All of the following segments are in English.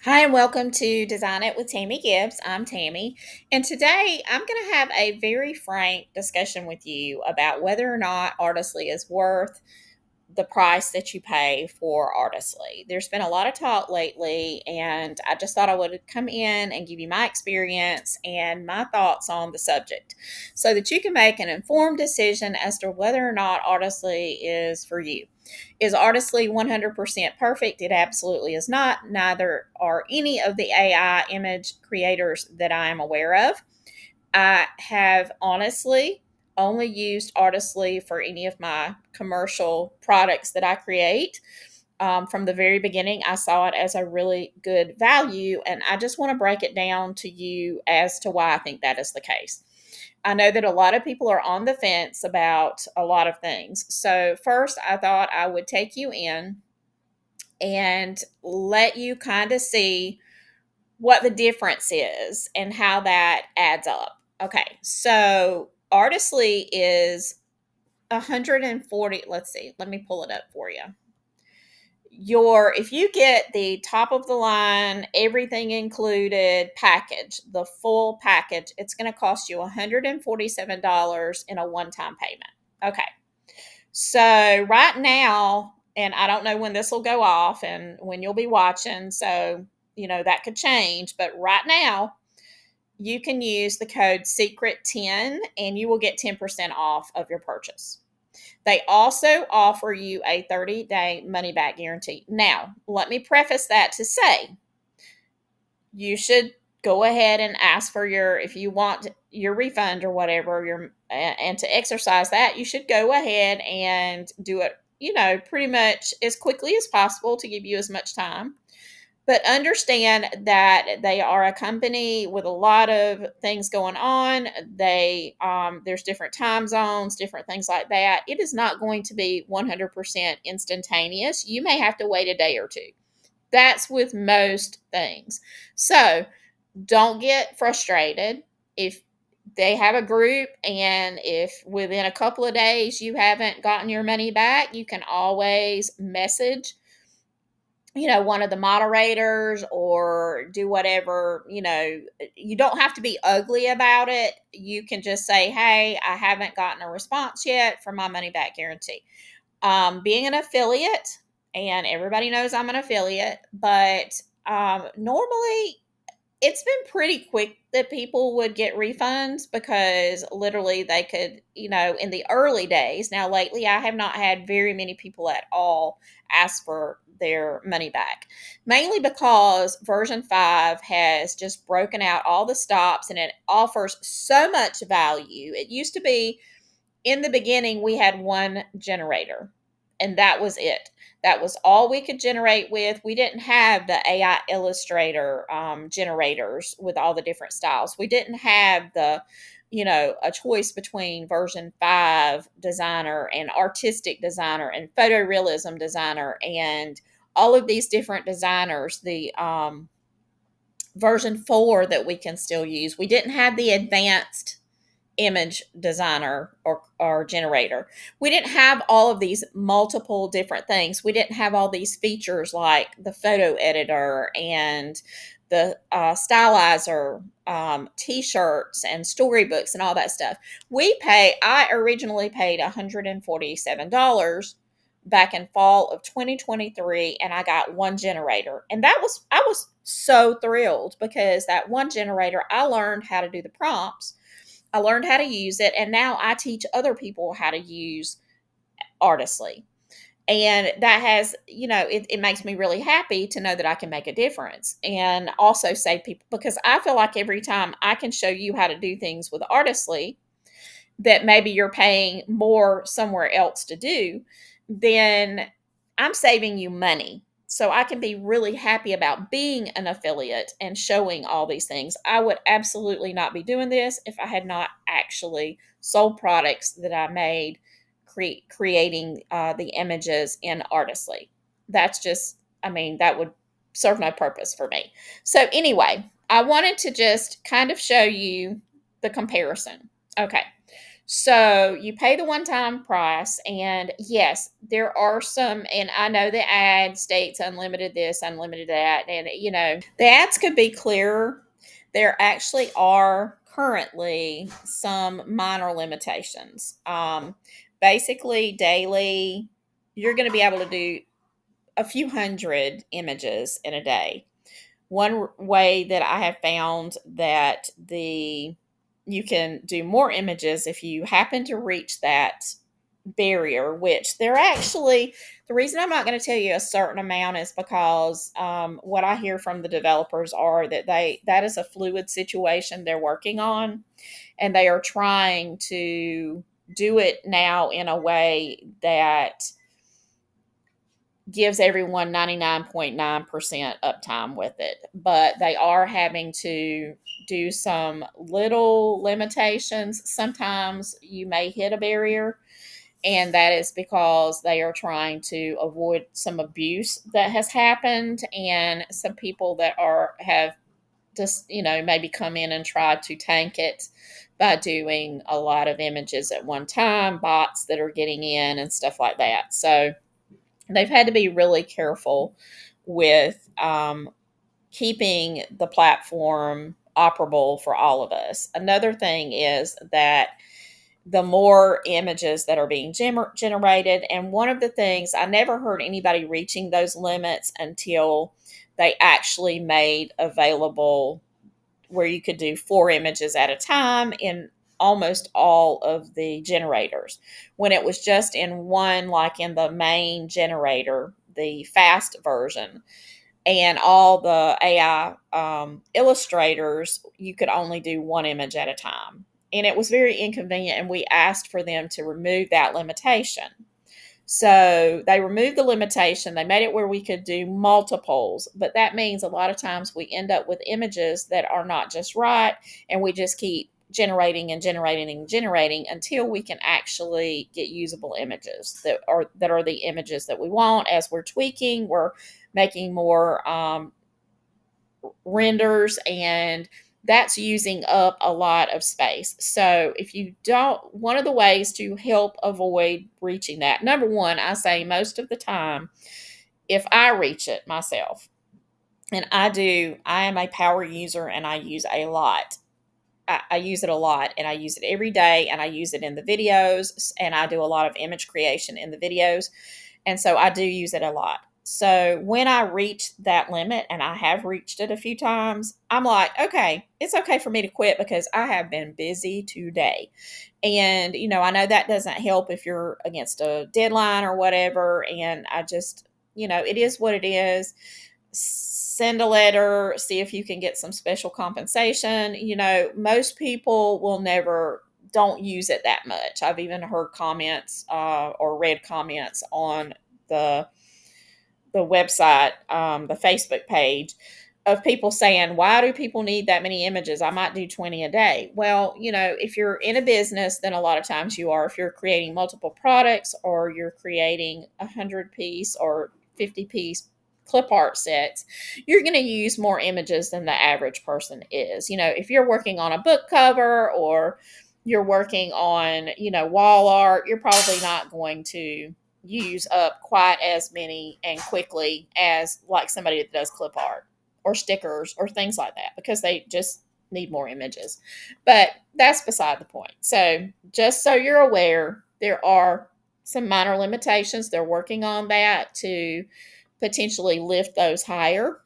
Hi, and welcome to Design It with Tammy Gibbs. I'm Tammy, and today I'm going to have a very frank discussion with you about whether or not Artistly is worth the price that you pay for Artistly. There's been a lot of talk lately, and I just thought I would come in and give you my experience and my thoughts on the subject so that you can make an informed decision as to whether or not Artistly is for you. Is Artistly 100% perfect? It absolutely is not. Neither are any of the AI image creators that I am aware of. I have honestly only used Artistly for any of my commercial products that I create. From the very beginning, I saw it as a really good value, and I just want to break it down to you as to why I think that is the case. I know that a lot of people are on the fence about a lot of things. So, first, I thought I would take you in and let you kind of see what the difference is and how that adds up. Okay, so Artistly is 140. Let's see, let me pull it up for you. If you get the top of the line, everything included package, the full package, it's going to cost you $147 in a one-time payment. Okay. So right now, and I don't know when this will go off and when you'll be watching, so that could change, but right now you can use the code secret10 and you will get 10% off of your purchase. They also offer you a 30-day money back guarantee. Now, let me preface that to say you should go ahead and ask for if you want your refund or whatever, and to exercise that, you should go ahead and do it, pretty much as quickly as possible to give you as much time. But understand that they are a company with a lot of things going on. There's different time zones, different things like that. It is not going to be 100% instantaneous. You may have to wait a day or two. That's with most things. So don't get frustrated if they have a group, and if within a couple of days you haven't gotten your money back, you can always message one of the moderators or do whatever. You don't have to be ugly about it. You can just say, hey, I haven't gotten a response yet for my money back guarantee. Being an affiliate, and everybody knows I'm an affiliate, but normally it's been pretty quick that people would get refunds, because literally they could, in the early days. Now, lately, I have not had very many people at all ask for their money back, mainly because version 5 has just broken out all the stops and it offers so much value. It used to be, in the beginning, we had one generator, and that was it. That was all we could generate with. We didn't have the AI Illustrator generators with all the different styles. We didn't have a choice between version 5 designer and artistic designer and photorealism designer and all of these different designers. The version 4 that we can still use. We didn't have the advanced image designer or generator. We didn't have all of these multiple different things. We didn't have all these features like the photo editor and the stylizer, t-shirts and storybooks and all that stuff. I originally paid $147 back in fall of 2023, and I got one generator. And I was so thrilled, because that one generator, I learned how to do the prompts. I learned how to use it, and now I teach other people how to use Artistly. And that has, it makes me really happy to know that I can make a difference and also save people, because I feel like every time I can show you how to do things with Artistly that maybe you're paying more somewhere else to do, then I'm saving you money. So I can be really happy about being an affiliate and showing all these things. I would absolutely not be doing this if I had not actually sold products that I made creating the images in Artistly. That's just, that would serve no purpose for me. So anyway, I wanted to just kind of show you the comparison. Okay. So you pay the one-time price, and yes, there are some, and I know the ad states unlimited this, unlimited that, and the ads could be clearer. There actually are currently some minor limitations. Basically, daily, you're going to be able to do a few hundred images in a day. One way that I have found that you can do more images if you happen to reach that barrier, which they're actually, the reason I'm not going to tell you a certain amount is because what I hear from the developers are that that is a fluid situation they're working on, and they are trying to do it now in a way that gives everyone 99.9% uptime with it. But they are having to do some little limitations. Sometimes you may hit a barrier, and that is because they are trying to avoid some abuse that has happened, and some people that have just maybe come in and tried to tank it by doing a lot of images at one time, bots that are getting in and stuff like that. So they've had to be really careful with keeping the platform operable for all of us. Another thing is that the more images that are being generated, and one of the things, I never heard anybody reaching those limits until they actually made available where you could do 4 images at a time in almost all of the generators. When it was just in one, like in the main generator, the fast version, and all the AI illustrators, you could only do 1 image at a time. And it was very inconvenient, and we asked for them to remove that limitation. So they removed the limitation. They made it where we could do multiples, but that means a lot of times we end up with images that are not just right, and we just keep generating and generating and generating until we can actually get usable images that are the images that we want. As we're tweaking, we're making more renders, and that's using up a lot of space. So if you don't, one of the ways to help avoid reaching that, number one, I say most of the time, if I reach it myself, and I am a power user, and I use a lot. I use it a lot, and I use it every day, and I use it in the videos, and I do a lot of image creation in the videos. And so I do use it a lot. So when I reach that limit, and I have reached it a few times, I'm like, okay, it's okay for me to quit because I have been busy today. And, I know that doesn't help if you're against a deadline or whatever. And I just, it is what it is. Send a letter, see if you can get some special compensation. Most people will never don't use it that much. I've even heard comments or read comments on the website, the Facebook page, of people saying, why do people need that many images? I might do 20 a day. Well, if you're in a business, then a lot of times you are. If you're creating multiple products, or you're creating 100-piece or 50-piece clip art sets, you're going to use more images than the average person is. If you're working on a book cover, or you're working on, wall art, you're probably not going to use up quite as many and quickly as like somebody that does clip art or stickers or things like that, because they just need more images. But that's beside the point. So just so you're aware, there are some minor limitations. They're working on that to potentially lift those higher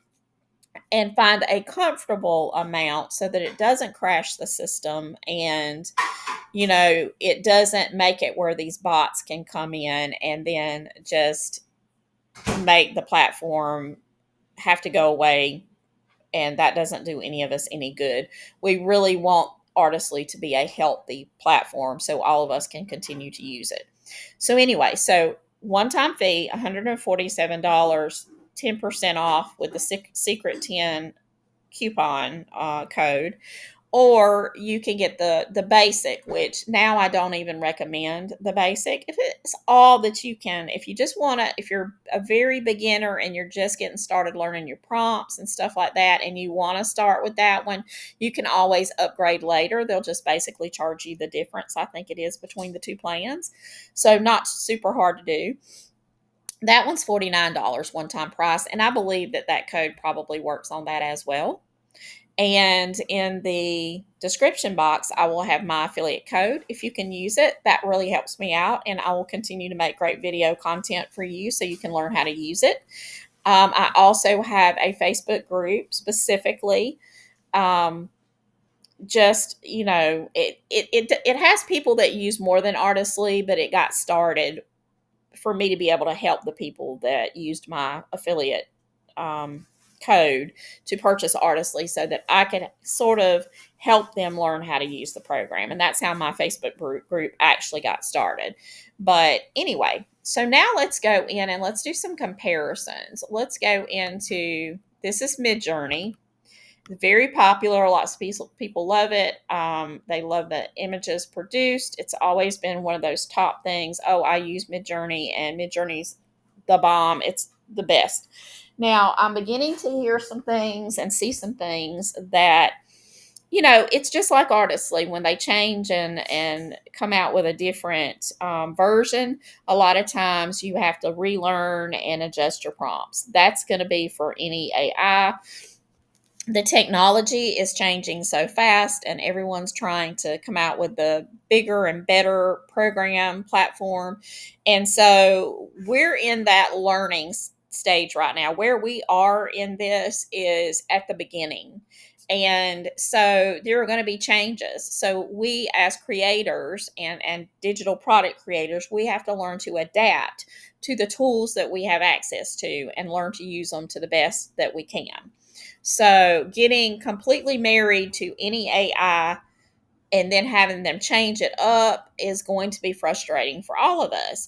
and find a comfortable amount so that it doesn't crash the system, and it doesn't make it where these bots can come in and then just make the platform have to go away, and that doesn't do any of us any good. We really want Artistly to be a healthy platform so all of us can continue to use it. So anyway, so one-time fee, $147, 10% off with the secret 10 coupon code, or you can get the basic, which now I don't even recommend the basic. If it's all that you can, if you just want to, if you're a very beginner and you're just getting started learning your prompts and stuff like that, and you want to start with that one, you can always upgrade later. They'll just basically charge you the difference, I think it is, between the two plans. So not super hard to do. That one's $49 one time price, and I believe that that code probably works on that as well. And in the description box, I will have my affiliate code. If you can use it, that really helps me out, and I will continue to make great video content for you so you can learn how to use it. I also have a Facebook group specifically. Just, it has people that use more than Artistly, but it got started for me to be able to help the people that used my affiliate code to purchase Artistly, so that I could sort of help them learn how to use the program. And that's how my Facebook group actually got started. But anyway, so now let's go in and let's do some comparisons. Let's go into, this is Midjourney. Very popular. Lots of people love it. They love the images produced. It's always been one of those top things. Oh, I use Midjourney, and Midjourney's the bomb. It's the best. Now, I'm beginning to hear some things and see some things that, it's just like Artistly. When they change and come out with a different version, a lot of times you have to relearn and adjust your prompts. That's going to be for any AI. The technology is changing so fast, and everyone's trying to come out with the bigger and better program platform. And so we're in that learning stage right now. Where we are in this is at the beginning. And so there are going to be changes. So we, as creators and digital product creators, we have to learn to adapt to the tools that we have access to and learn to use them to the best that we can. So getting completely married to any AI and then having them change it up is going to be frustrating for all of us.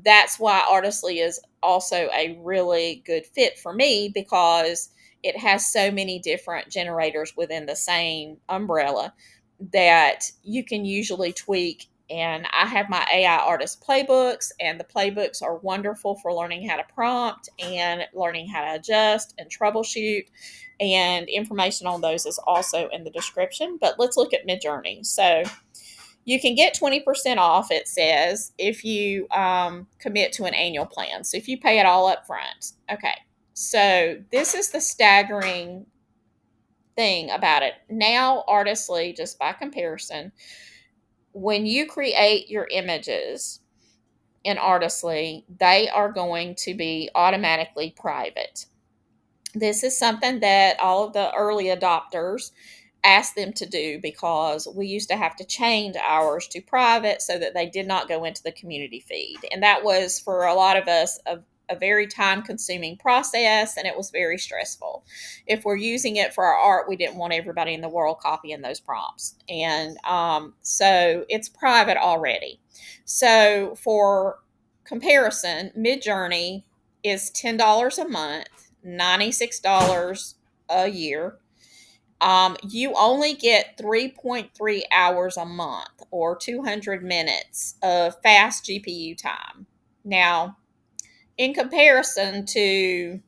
That's why Artistly is also a really good fit for me, because it has so many different generators within the same umbrella that you can usually tweak. And I have my AI artist playbooks, and the playbooks are wonderful for learning how to prompt and learning how to adjust and troubleshoot. And information on those is also in the description. But let's look at Midjourney. So you can get 20% off, it says, if you commit to an annual plan. So if you pay it all up front. Okay. So this is the staggering thing about it. Now, Artistly, just by comparison, when you create your images in Artistly, they are going to be automatically private. This is something that all of the early adopters asked them to do, because we used to have to change ours to private so that they did not go into the community feed. And that was, for a lot of us, a very time-consuming process, and it was very stressful. If we're using it for our art, we didn't want everybody in the world copying those prompts. And so it's private already. So for comparison, Midjourney is $10 a month, $96 a year. You only get 3.3 hours a month, or 200 minutes of fast GPU time. Now, in comparison to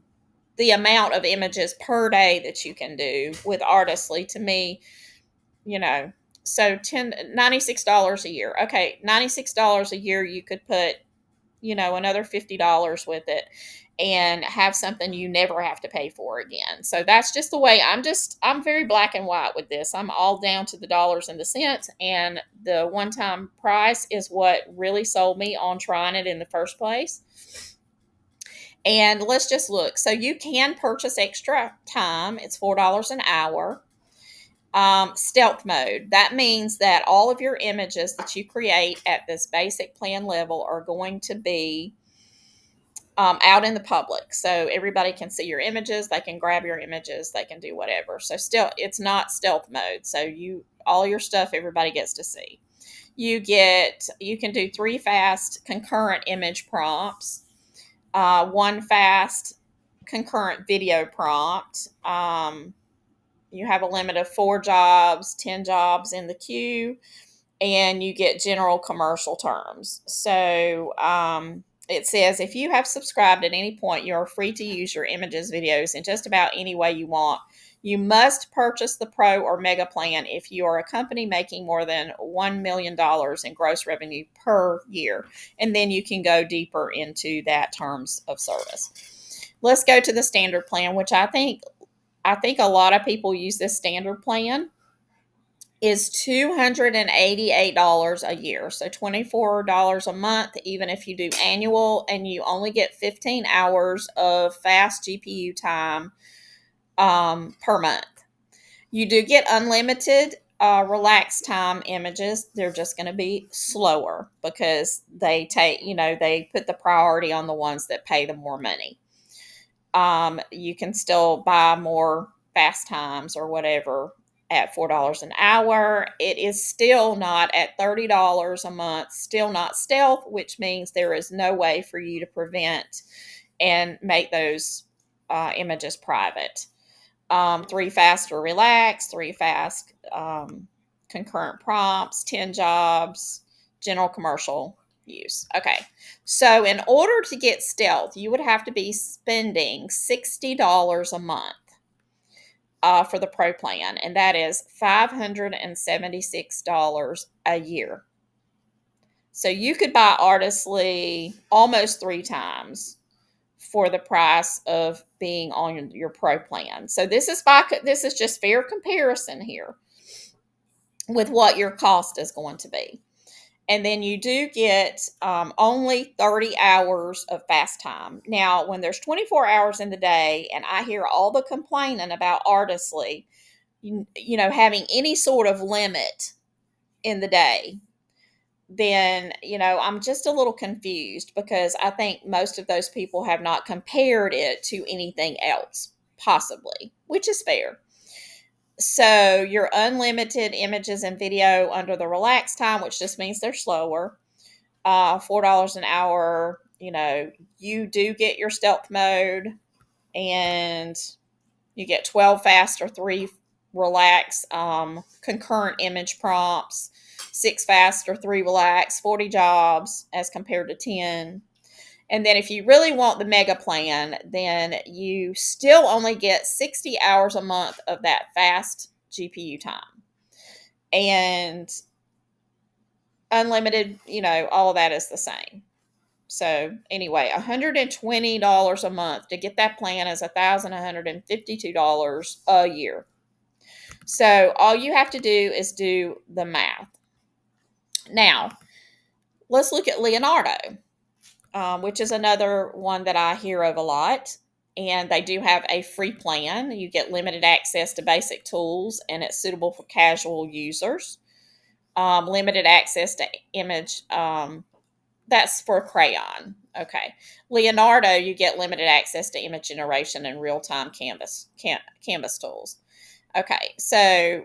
the amount of images per day that you can do with Artistly, to me, so $96 a year. Okay, $96 a year, you could put, another $50 with it and have something you never have to pay for again. So that's just the way I'm very black and white with this. I'm all down to the dollars and the cents, and the one-time price is what really sold me on trying it in the first place. And let's just look. So you can purchase extra time. It's $4 an hour. Stealth mode. That means that all of your images that you create at this basic plan level are going to be out in the public. So everybody can see your images. They can grab your images. They can do whatever. So still, it's not stealth mode. So all your stuff, everybody gets to see. You can do 3 fast concurrent image prompts, 1 fast concurrent video prompt, You have a limit of 4 jobs, 10 jobs in the queue, and you get general commercial terms. So it says if you have subscribed at any point, you are free to use your images, videos in just about any way you want. You must purchase the Pro or Mega plan if you are a company making more than $1 million in gross revenue per year. And then you can go deeper into that terms of service. Let's go to the standard plan, which I think a lot of people use this standard plan. Is $288 a year. So $24 a month, even if you do annual, and you only get 15 hours of fast GPU time per month. You do get unlimited relax time images. They're just going to be slower because they they put the priority on the ones that pay the more money. You can still buy more fast times or whatever at $4 an hour. It is still not at $30 a month, still not stealth, which means there is no way for you to prevent and make those images private. 3 fast or relax, 3 fast concurrent prompts, 10 jobs, general commercial use. Okay, so in order to get stealth, you would have to be spending $60 a month for the Pro plan, and that is $576 a year. So you could buy Artistly almost 3 times for the price of being on your Pro plan. So this is just fair comparison here with what your cost is going to be. And then you do get only 30 hours of fast time. Now, when there's 24 hours in the day, and I hear all the complaining about Artistly, having any sort of limit in the day, then, I'm just a little confused because I think most of those people have not compared it to anything else, possibly, which is fair. So your unlimited images and video under the relax time, which just means they're slower, $4 an hour. You do get your stealth mode, and you get 12 fast or 3 relax concurrent image prompts, 6 fast or 3 relax, 40 jobs as compared to 10. And then if you really want the mega plan, then you still only get 60 hours a month of that fast GPU time. And unlimited, all of that is the same. So anyway, $120 a month to get that plan is $1,152 a year. So all you have to do is do the math. Now, let's look at Leonardo, which is another one that I hear of a lot. And they do have a free plan. You get limited access to basic tools, and it's suitable for casual users. Limited access to image. That's for crayon. Okay. Leonardo, you get limited access to image generation and real-time canvas tools. Okay. So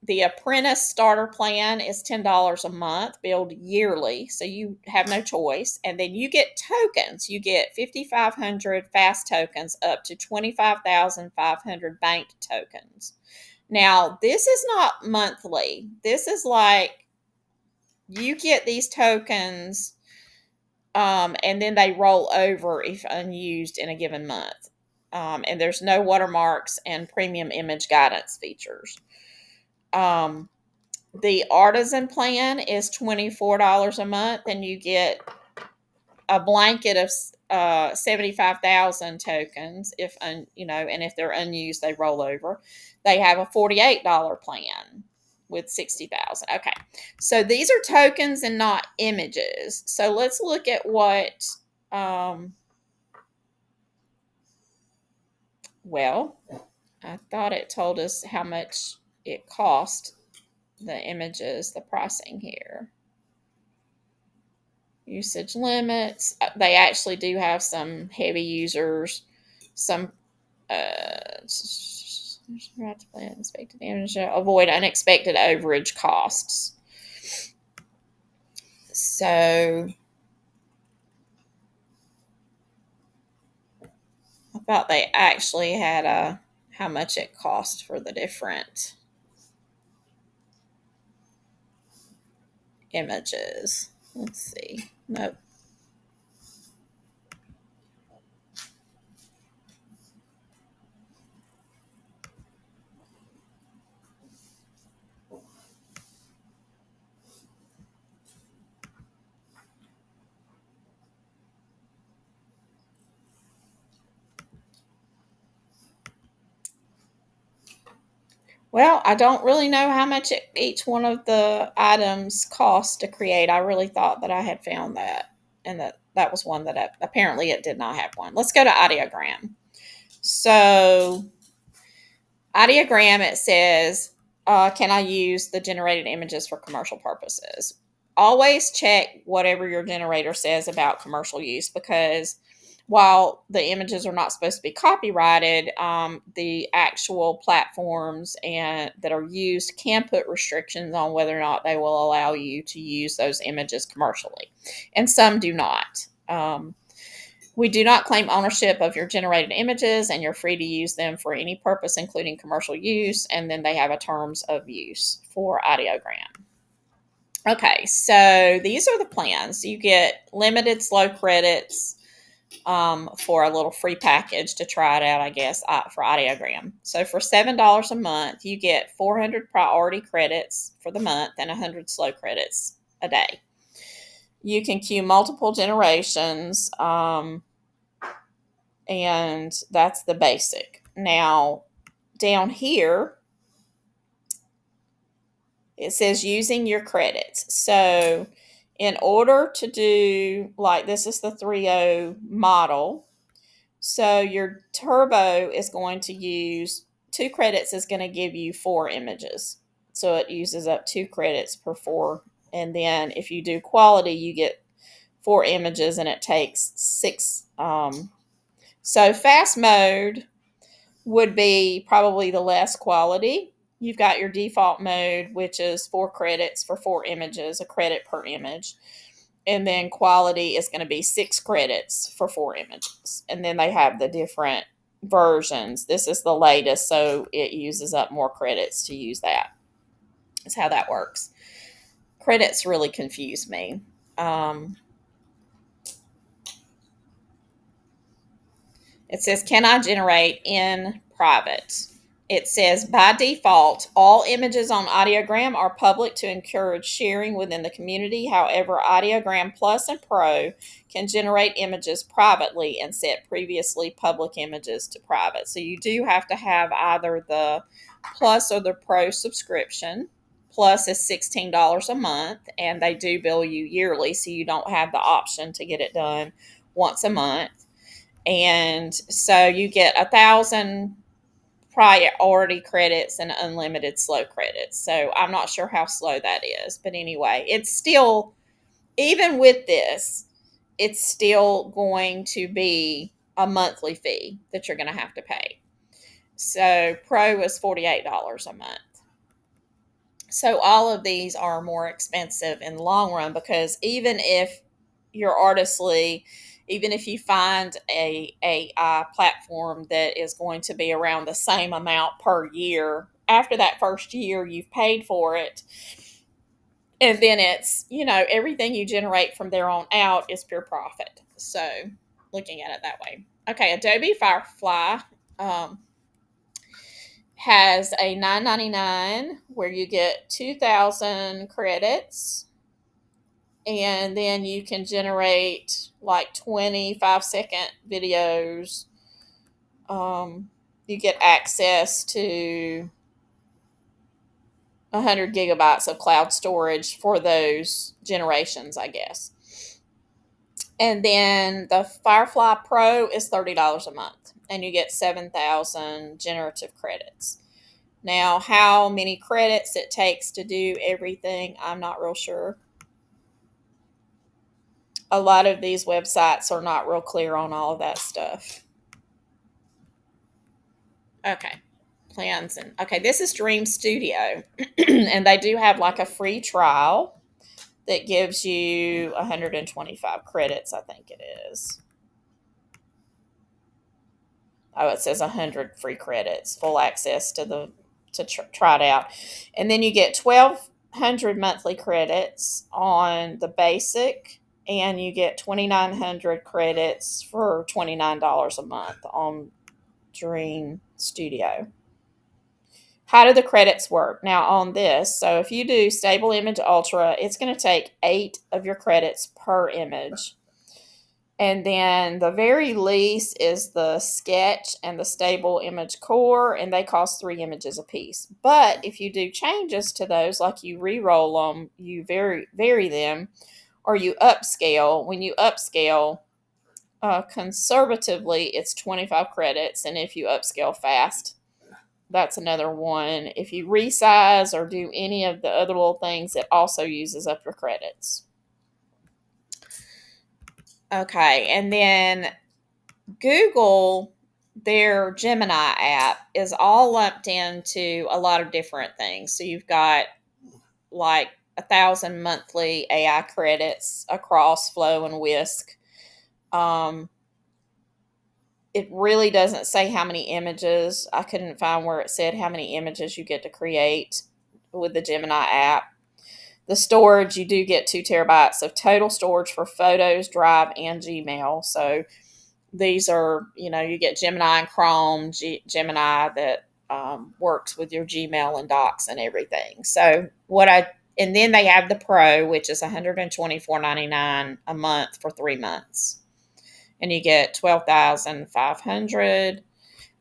the Apprentice Starter Plan is $10 a month, billed yearly, so you have no choice. And then you get tokens. You get 5,500 fast tokens up to 25,500 banked tokens. Now, this is not monthly. This is like you get these tokens, and then they roll over if unused in a given month. And there's no watermarks and premium image guidance features. The Artisan plan is $24 a month, and you get a blanket of 75,000 tokens. And if they're unused, they roll over. They have a $48 plan with 60,000. Okay, so these are tokens and not images. So let's look at what. Well, I thought it told us how much it cost. The images, the pricing here. Usage limits. They actually do have some heavy users, some avoid unexpected overage costs. So I thought they actually had how much it costs for the different images. Let's see. Nope. Well, I don't really know how much each one of the items cost to create. I really thought that I had found that, and that was one that apparently it did not have one. Let's go to Ideogram. So, Ideogram, it says, can I use the generated images for commercial purposes? Always check whatever your generator says about commercial use, because while the images are not supposed to be copyrighted, the actual platforms and that are used can put restrictions on whether or not they will allow you to use those images commercially, and some do not. We do not claim ownership of your generated images, and you're free to use them for any purpose, including commercial use. And then they have a terms of use for Ideogram. Okay, so these are the plans. You get limited slow credits for a little free package to try it out, I guess, for Ideogram. So for $7 a month, you get 400 priority credits for the month and 100 slow credits a day. You can queue multiple generations, and that's the basic. Now, down here, it says using your credits. So, in order to do, like, this is the 3.0 model. So, your turbo is going to use 2 credits, is going to give you 4 images. So, it uses up 2 credits per 4. And then, if you do quality, you get 4 images and it takes 6. So, fast mode would be probably the less quality. You've got your default mode, which is 4 credits for 4 images, a credit per image. And then quality is going to be 6 credits for 4 images. And then they have the different versions. This is the latest, so it uses up more credits to use that. That's how that works. Credits really confuse me. It says, can I generate in private? It says, by default, all images on Ideogram are public to encourage sharing within the community. However, Ideogram Plus and Pro can generate images privately and set previously public images to private. So you do have to have either the Plus or the Pro subscription. Plus is $16 a month, and they do bill you yearly, so you don't have the option to get it done once a month. And so you get 1,000 priority credits and unlimited slow credits. So I'm not sure how slow that is, but anyway, it's still, even with this, it's still going to be a monthly fee that you're going to have to pay. So Pro is $48 a month. So all of these are more expensive in the long run, because even if you're artistly, even if you find a AI platform that is going to be around the same amount per year, after that first year you've paid for it, and then it's, everything you generate from there on out is pure profit. So looking at it that way. Okay, Adobe Firefly has a $9.99 where you get 2,000 credits, and then you can generate like 25-second videos. You get access to 100 gigabytes of cloud storage for those generations, I guess. And then the Firefly Pro is $30 a month, and you get 7,000 generative credits. Now, how many credits it takes to do everything, I'm not real sure. A lot of these websites are not real clear on all of that stuff. Okay. Plans. And okay, this is Dream Studio. And they do have like a free trial that gives you 125 credits, I think it is. Oh, it says 100 free credits, full access to try it out. And then you get 1,200 monthly credits on the basic, and you get 2,900 credits for $29 a month on Dream Studio. How do the credits work? Now, on this, so if you do Stable Image Ultra, it's going to take 8 of your credits per image. And then the very least is the sketch and the stable image core, and they cost 3 images a piece. But if you do changes to those, like you re-roll them, you vary them, or you upscale. When you upscale, conservatively, it's 25 credits, and if you upscale fast, that's another one. If you resize or do any of the other little things, it also uses up your credits. Okay, and then Google, their Gemini app is all lumped into a lot of different things. So you've got like 1,000 monthly AI credits across Flow and Whisk. It really doesn't say how many images. I couldn't find where it said how many images you get to create with the Gemini app. The storage, you do get 2 terabytes of total storage for photos, Drive, and Gmail. So these are, you get Gemini and Chrome, Gemini that works with your Gmail and Docs and everything. So and then they have the Pro, which is $124.99 a month for 3 months. And you get 12,500.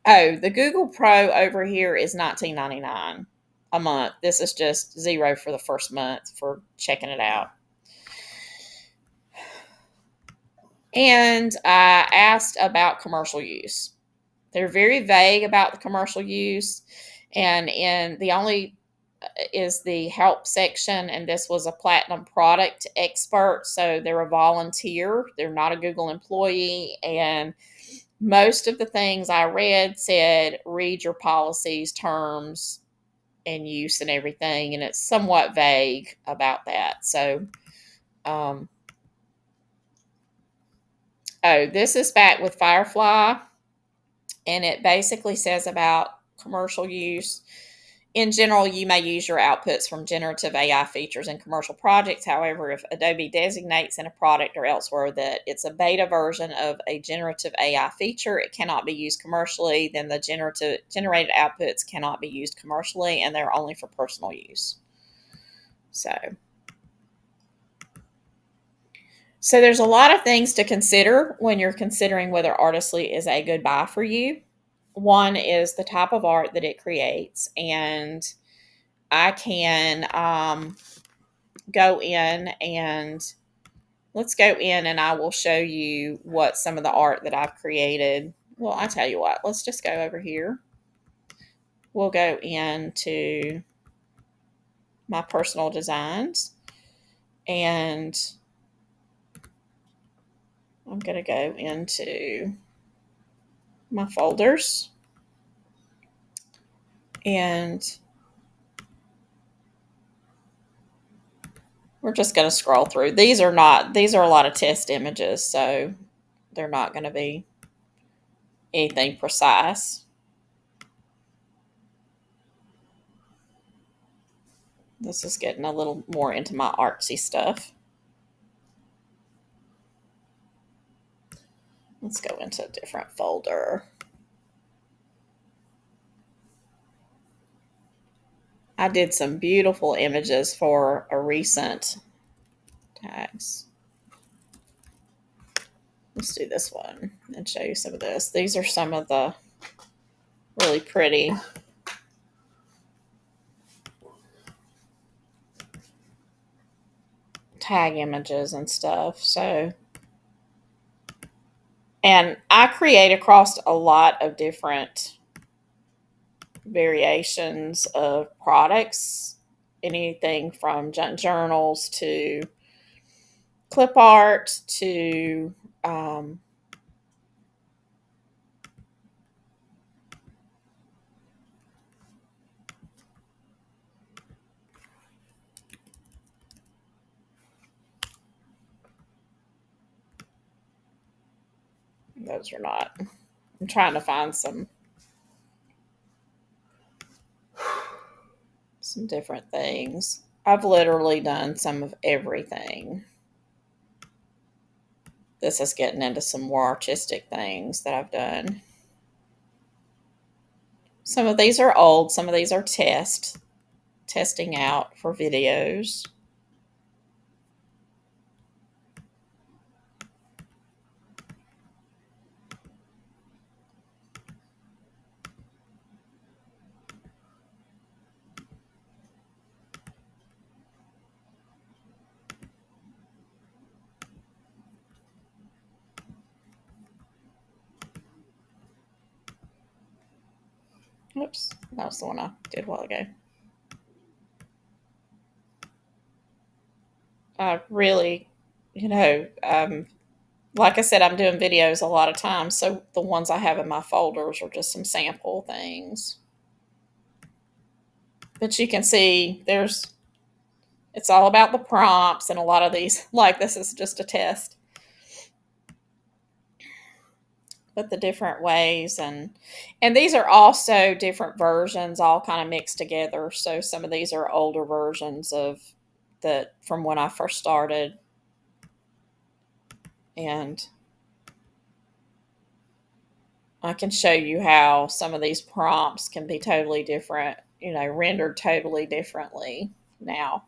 Oh, the Google Pro over here is $19.99 a month. This is just $0 for the first month for checking it out. And I asked about commercial use. They're very vague about the commercial use, and the only is the help section, and this was a platinum product expert, so they're a volunteer. They're not a Google employee, and most of the things I read said read your policies, terms, and use and everything, and it's somewhat vague about that. So, this is back with Firefly, and it basically says about commercial use. In general, you may use your outputs from generative AI features in commercial projects. However, if Adobe designates in a product or elsewhere that it's a beta version of a generative AI feature, it cannot be used commercially, then the generated outputs cannot be used commercially, and they're only for personal use. So there's a lot of things to consider when you're considering whether Artistly is a good buy for you. One is the type of art that it creates, and I can go in and let's go in and I will show you what some of the art that I've created. Well, I tell you what, let's just go over here. We'll go into my personal designs, and I'm going to go into my folders, and we're just going to scroll through. These are a lot of test images, so they're not going to be anything precise. This is getting a little more into my artsy stuff. Let's go into a different folder. I did some beautiful images for a recent tags. Let's do this one and show you some of this. These are some of the really pretty tag images and stuff. And I create across a lot of different variations of products, anything from junk journals to clip art to those are not I'm trying to find some different things. I've literally done some of everything. This is getting into some more artistic things that I've done. Some of these are old, some of these are testing out for videos. Oops, that was the one I did a while ago. I really, like I said, I'm doing videos a lot of times, so the ones I have in my folders are just some sample things. But you can see it's all about the prompts, and a lot of these, like this is just a test. But the different ways, and these are also different versions all kind of mixed together. So some of these are older versions of the from when I first started, and I can show you how some of these prompts can be totally different, rendered totally differently now.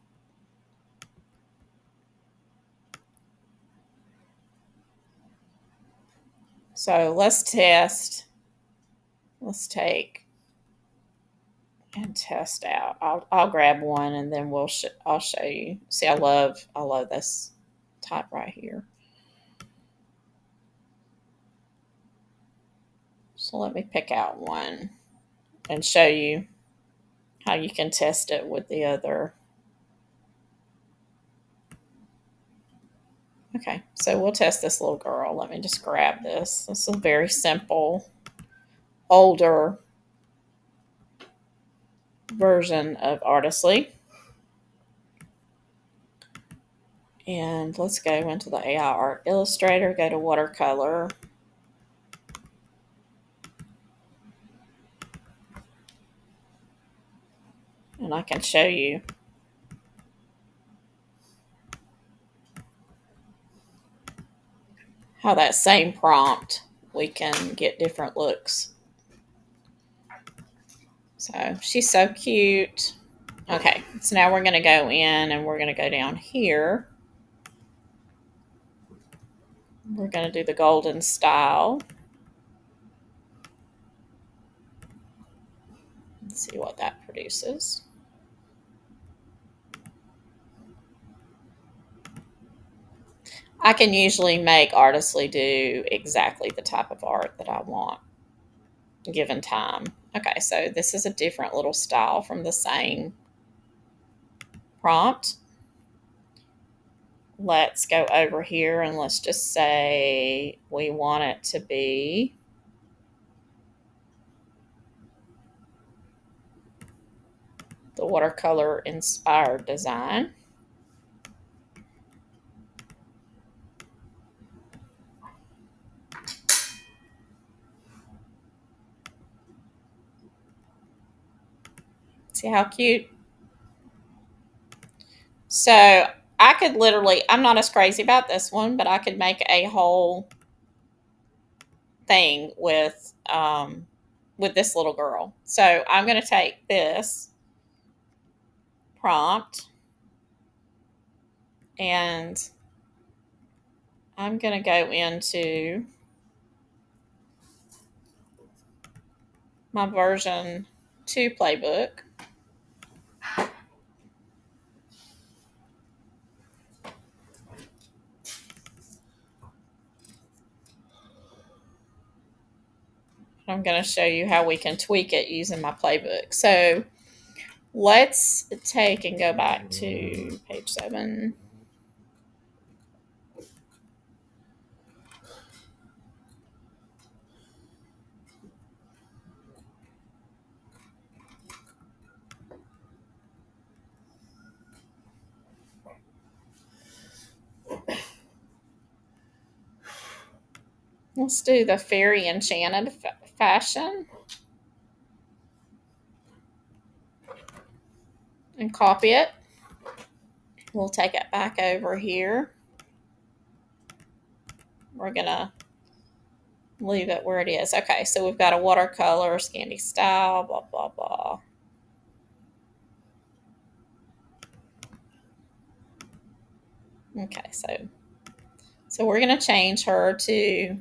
So let's test. Let's take and test out. I'll grab one and then I'll show you. See, I love this type right here. So let me pick out one and show you how you can test it with the other. Okay, so we'll test this little girl. Let me just grab this. This is a very simple, older version of Artistly. And let's go into the AI Art Illustrator, go to watercolor. And I can show you how that same prompt, we can get different looks. So she's so cute. Okay, so now we're going to go in and we're going to go down here. We're going to do the golden style. Let's see what that produces. I can usually make Artistly do exactly the type of art that I want given time. Okay, so this is a different little style from the same prompt. Let's go over here and let's just say we want it to be the watercolor inspired design. See how cute? So I could literally, I'm not as crazy about this one, but I could make a whole thing with this little girl. So I'm going to take this prompt and I'm going to go into my version 2 playbook. I'm going to show you how we can tweak it using my playbook. So let's take and go back to page 7. Let's do the fairy enchanted fashion and copy it. We'll take it back over here. We're going to leave it where it is. Okay, so we've got a watercolor, Scandi style, blah, blah, blah. Okay, so we're going to change her to,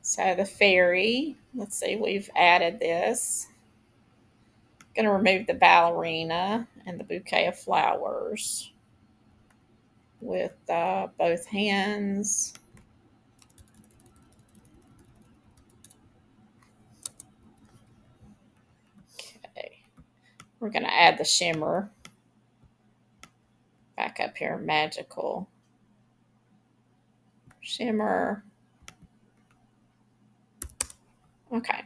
so the fairy, let's see, we've added this. Going to remove the ballerina and the bouquet of flowers with both hands. Okay, we're going to add the shimmer back up here, magical shimmer. Okay,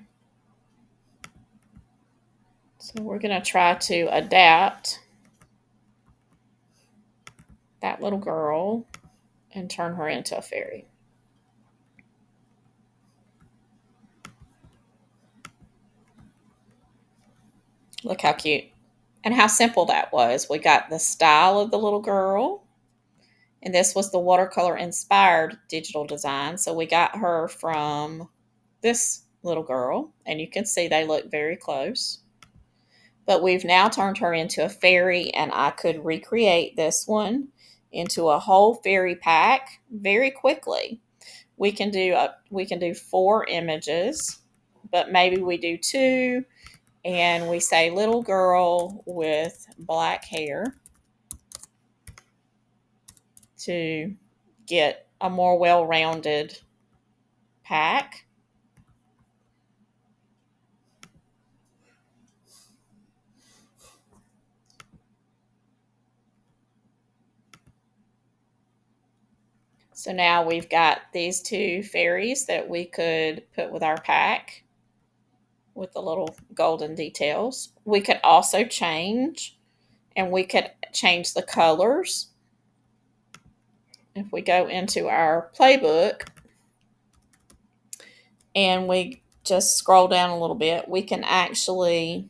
so we're going to try to adapt that little girl and turn her into a fairy. Look how cute and how simple that was. We got the style of the little girl, and this was the watercolor inspired digital design. So we got her from this little girl, and you can see they look very close. But we've now turned her into a fairy, and I could recreate this one into a whole fairy pack very quickly. We can do 4 images, but maybe we do 2, and we say little girl with black hair to get a more well-rounded pack. So now we've got these 2 fairies that we could put with our pack with the little golden details. We could also change, and we could change the colors. If we go into our playbook and we just scroll down a little bit, we can actually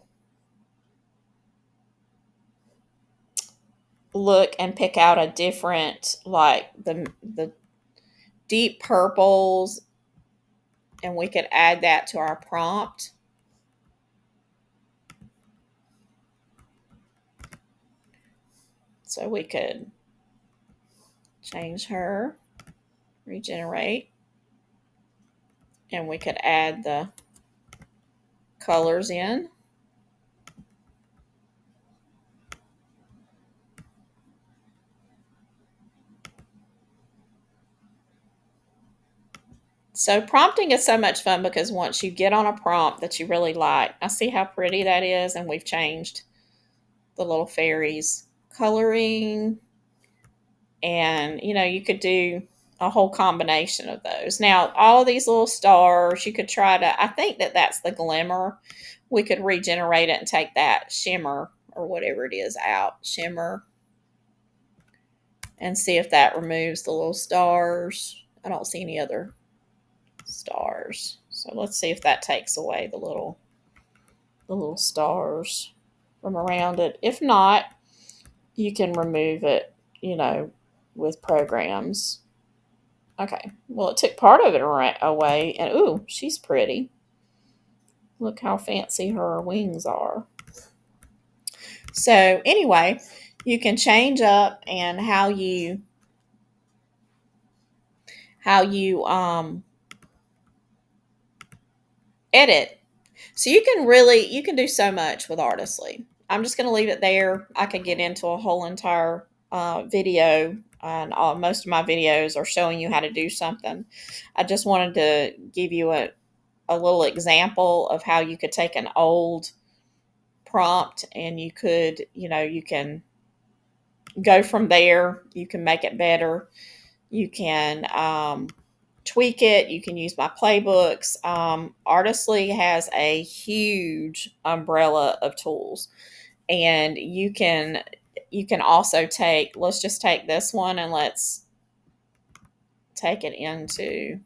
look and pick out a different, like the deep purples, and we could add that to our prompt. So we could change her, regenerate, and we could add the colors in. So prompting is so much fun because once you get on a prompt that you really like, I see how pretty that is, and we've changed the little fairies coloring, and you could do a whole combination of those. Now, all of these little stars, you could try to, I think that that's the glimmer. We could regenerate it and take that shimmer or whatever it is out, shimmer, and see if that removes the little stars. I don't see any other stars. So let's see if that takes away the little stars from around it. If not, you can remove it, with programs. Okay, well, it took part of it away, and ooh, she's pretty. Look how fancy her wings are. So anyway, you can change up and how you edit. So you can do so much with Artistly. I'm just going to leave it there. I could get into a whole entire video, and most of my videos are showing you how to do something. I just wanted to give you a little example of how you could take an old prompt and you can go from there. You can make it better. You can tweak it. You can use my playbooks. Artistly has a huge umbrella of tools, and you can also take. Let's just take this one and let's take it into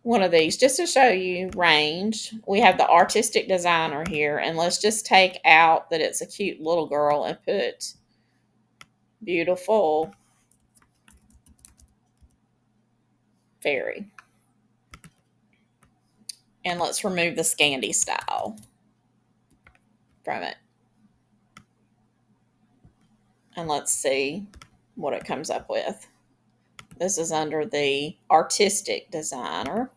one of these just to show you range. We have the artistic designer here, and let's just take out that it's a cute little girl and put beautiful fairy. And let's remove the Scandi style from it. And let's see what it comes up with. This is under the artistic designer.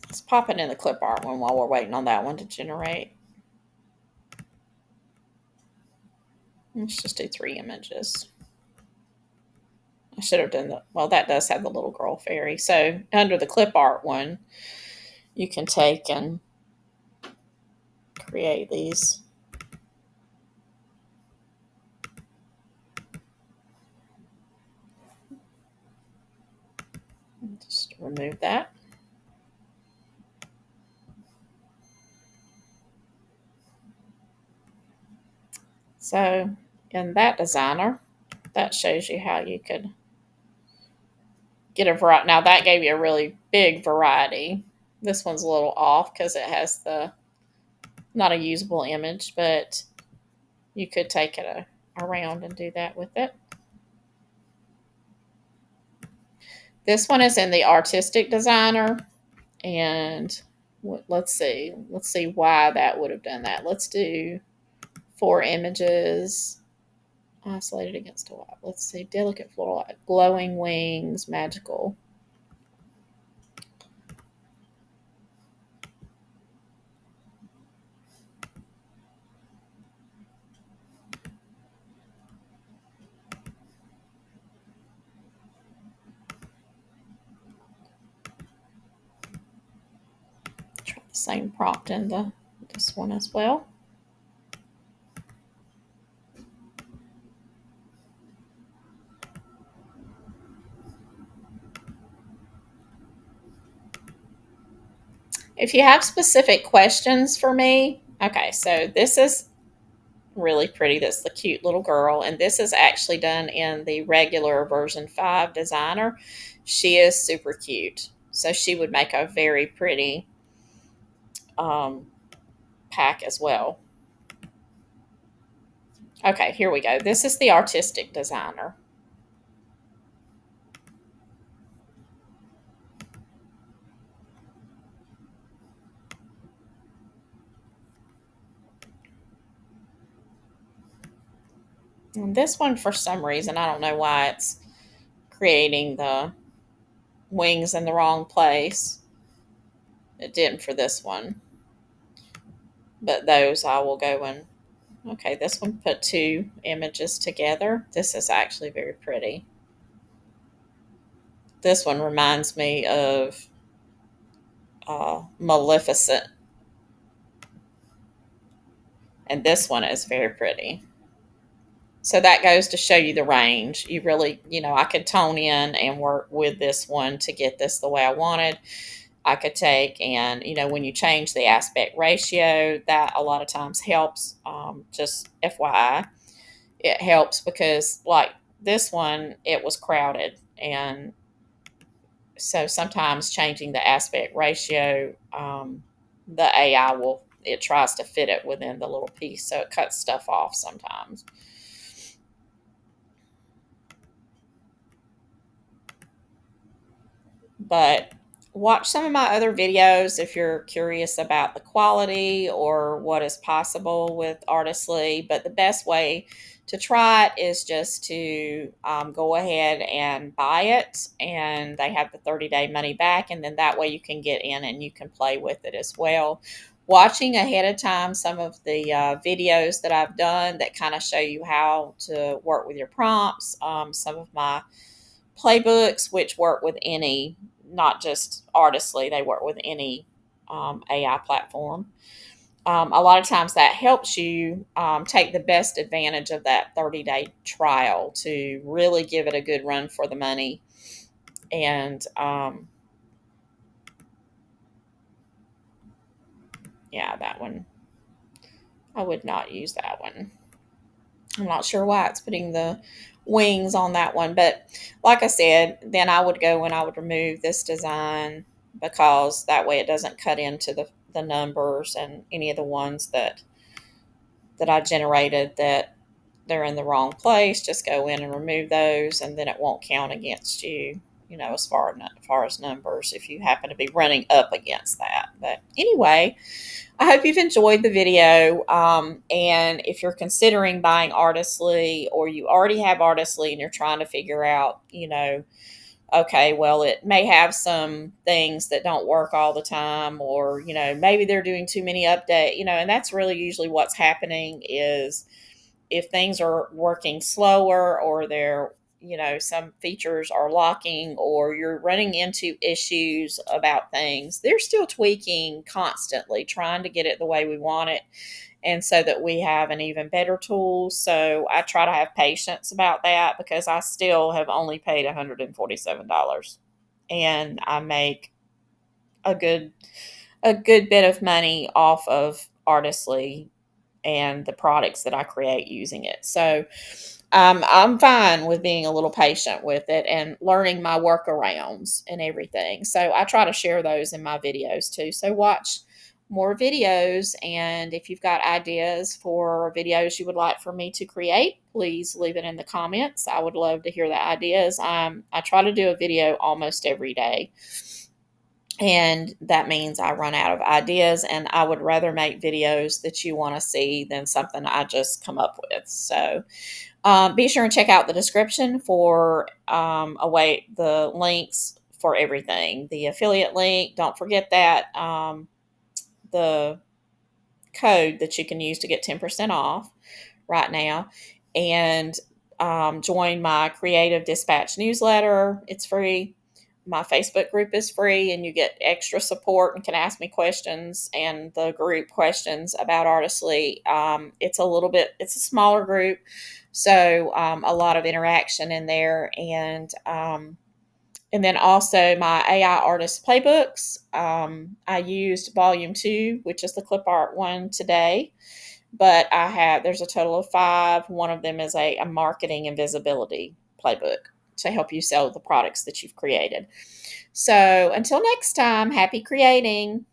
Let's pop it in the clip art one while we're waiting on that one to generate. Let's just do 3 images. I should have done the, well, that does have the little girl fairy. So under the clip art one, you can take and create these. Just remove that. So in that designer, that shows you how you could get a variety. Now that gave you a really big variety. This one's a little off because it has the not a usable image, but you could take it around and do that with it. This one is in the artistic designer, and let's see why that would have done that. Let's do 4 images isolated against a white. Let's see, delicate floral light, glowing wings, magical. Try the same prompt in this one as well. If you have specific questions for me, okay, so this is really pretty. That's the cute little girl, and this is actually done in the regular version 5 designer. She is super cute, so she would make a very pretty pack as well. Okay, here we go. This is the artistic designer. And this one, for some reason, I don't know why it's creating the wings in the wrong place. It didn't for this one. But those I will go and, okay, this one put 2 images together. This is actually very pretty. This one reminds me of Maleficent. And this one is very pretty. So that goes to show you the range. You really, I could tone in and work with this one to get this the way I wanted. I could take and, when you change the aspect ratio, that a lot of times helps. Just FYI, it helps because like this one, it was crowded. And so sometimes changing the aspect ratio, the AI it tries to fit it within the little piece. So it cuts stuff off sometimes. But watch some of my other videos if you're curious about the quality or what is possible with Artistly. But the best way to try it is just to go ahead and buy it, and they have the 30-day money back, and then that way you can get in and you can play with it as well. Watching ahead of time some of the videos that I've done that kind of show you how to work with your prompts, some of my playbooks, which work with any, not just Artistly, they work with any AI platform. A lot of times that helps you take the best advantage of that 30-day trial to really give it a good run for the money. And yeah, that one, I would not use that one. I'm not sure why it's putting the wings on that one. But like I said, then I would go and I would remove this design because that way it doesn't cut into the numbers and any of the ones that I generated that they're in the wrong place. Just go in and remove those, and then it won't count against you, as far as numbers if you happen to be running up against that. But anyway, I hope you've enjoyed the video. And if you're considering buying Artistly, or you already have Artistly and you're trying to figure out, okay, well, it may have some things that don't work all the time, or, maybe they're doing too many updates, and that's really usually what's happening is if things are working slower, or they're, some features are locking, or you're running into issues about things, they're still tweaking constantly, trying to get it the way we want it. And so that we have an even better tool. So I try to have patience about that, because I still have only paid $147, and I make a good bit of money off of Artistly and the products that I create using it. So I'm fine with being a little patient with it and learning my workarounds and everything. So I try to share those in my videos too. So watch more videos, and if you've got ideas for videos you would like for me to create, please leave it in the comments. I would love to hear the ideas. I try to do a video almost every day, and that means I run out of ideas, and I would rather make videos that you want to see than something I just come up with. So be sure and check out the description for the links for everything. The affiliate link, don't forget that. The code that you can use to get 10% off right now. And join my Creative Dispatch newsletter. It's free. My Facebook group is free, and you get extra support and can ask me questions, and the group questions about Artistly. It's a smaller group, so a lot of interaction in there. And then also my AI artist playbooks. I used volume 2, which is the clip art one today, but there's a total of 5. One of them is a marketing and visibility playbook to help you sell the products that you've created. So until next time, happy creating.